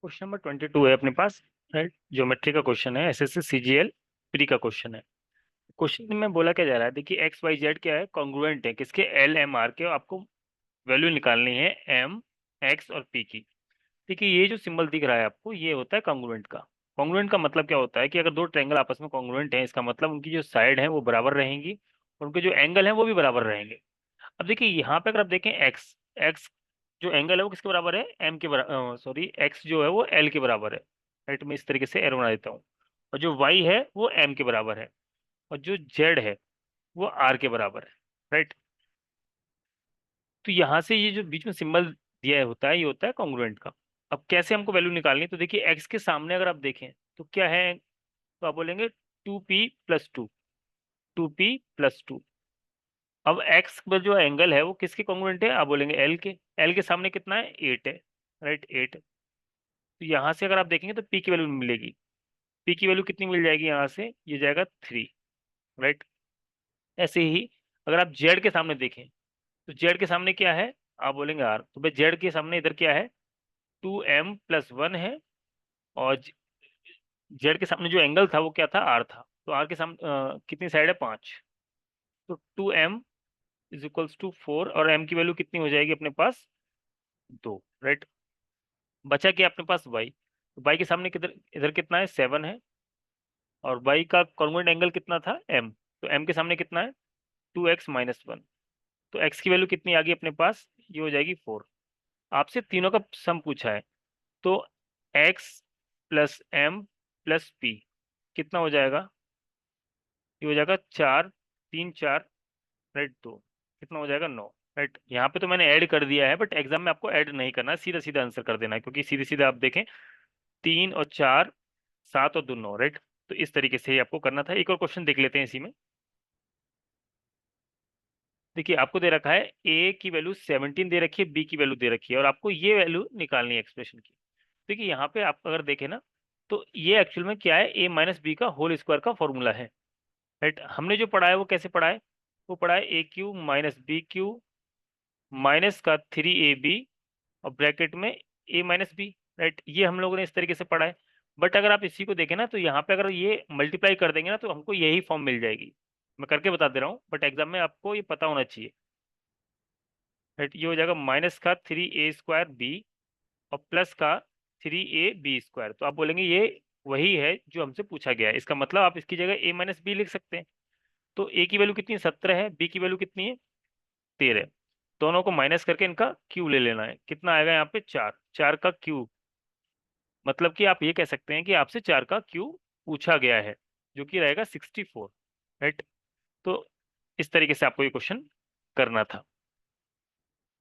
Question number 22 है अपने पास। Right, geometry का क्वेश्चन है, एसएससी सीजीएल प्री का क्वेश्चन है। क्वेश्चन में बोला क्या जा रहा है, देखिए एक्स वाई जेड क्या है, कॉन्ग्रुएंट है किसके, एल एम आर के, और आपको वैल्यू निकालनी है एम एक्स और पी की। देखिए ये जो सिंबल दिख रहा है आपको, ये होता है कॉन्ग्रुएंट का। कॉन्ग्रुएंट का मतलब क्या होता है कि अगर दो ट्रायंगल आपस में कॉन्ग्रुएंट हैं, इसका मतलब उनकी जो साइड है वो बराबर रहेंगी और उनके जो एंगल है वो भी बराबर रहेंगे। अब देखिए यहाँ पे अगर आप देखें एक्स एक्स जो एंगल है वो किसके बराबर है, एम के बराबर, सॉरी एक्स जो है वो एल के बराबर है। राइट, मैं इस तरीके से एरो बना देता हूँ। और जो वाई है वो एम के बराबर है, और जो जेड है वो आर के बराबर है। राइट, तो यहाँ से ये जो बीच में सिंबल दिया होता है, ये होता है कॉन्ग्रुएंट का। अब कैसे हमको वैल्यू निकालनी है, तो देखिए एक्स के सामने अगर आप देखें तो क्या है, तो आप बोलेंगे 2p+2, 2p+2। अब एक्स पर जो एंगल है वो किसके कॉन्ग्रुएंट है, आप बोलेंगे एल के। एल के सामने कितना है, 8 है। राइट, 8। तो यहाँ से अगर आप देखेंगे तो पी की वैल्यू मिलेगी। पी की वैल्यू कितनी मिल जाएगी, यहाँ से ये जाएगा 3। राइट, ऐसे ही अगर आप जेड के सामने देखें तो जेड के सामने क्या है, आप बोलेंगे आर। तो भाई जेड के सामने इधर क्या है, 2m+1 है। और जेड के सामने जो एंगल था वो क्या था, आर था। तो आर के सामने कितनी साइड है, 5। तो 2m = 4, और m की वैल्यू कितनी हो जाएगी अपने पास, 2। राइट, बचा क्या अपने पास y। तो y के सामने किधर, इधर कितना है, 7 है। और y का कॉन्ग्रुएंट एंगल कितना था, m। तो m के सामने कितना है, 2x-1। तो x की वैल्यू कितनी आ गई अपने पास, ये हो जाएगी 4। आपसे तीनों का सम पूछा है, तो x+m+p कितना हो जाएगा, ये हो जाएगा 4, 3 4, राइट 2, कितना हो जाएगा, 9। राइट, यहाँ पे तो मैंने ऐड कर दिया है, बट एग्जाम में आपको ऐड नहीं करना है, सीधा सीधा आंसर कर देना है, क्योंकि सीधे सीधे आप देखें 3 और 4, 7 और 2 9। राइट, तो इस तरीके से ही आपको करना था। एक और क्वेश्चन देख लेते हैं इसी में। देखिए आपको दे रखा है ए की वैल्यू 17 दे रखी है, बी की वैल्यू दे रखी है, और आपको ये वैल्यू निकालनी है एक्सप्रेशन की। देखिए यहाँ पे आप अगर देखें ना, तो ये एक्चुअल में क्या है, a-b का होल स्क्वायर का फॉर्मूला है। राइट, हमने जो पढ़ा है वो कैसे पढ़ा है, वो पढ़ा है a³ - b³ माइनस का 3ab और ब्रैकेट में a-b। राइट, ये हम लोगों ने इस तरीके से पढ़ा है। बट अगर आप इसी को देखें ना, तो यहाँ पे अगर ये मल्टीप्लाई कर देंगे ना, तो हमको यही फॉर्म मिल जाएगी। मैं करके बता दे रहा हूँ, बट एग्जाम में आपको ये पता होना चाहिए। राइट, ये हो जाएगा माइनस का 3a² b और प्लस का 3ab²। तो आप बोलेंगे ये वही है जो हमसे पूछा गया है, इसका मतलब आप इसकी जगह a-b लिख सकते हैं। तो a की वैल्यू कितनी है, 17 है, b की वैल्यू कितनी है, 13। दोनों को माइनस करके इनका क्यू ले लेना है, कितना आएगा यहाँ पे, 4। 4 का क्यू, मतलब कि आप ये कह सकते हैं कि आपसे 4 का क्यू पूछा गया है, जो कि रहेगा 64। राइट, तो इस तरीके से आपको ये क्वेश्चन करना था।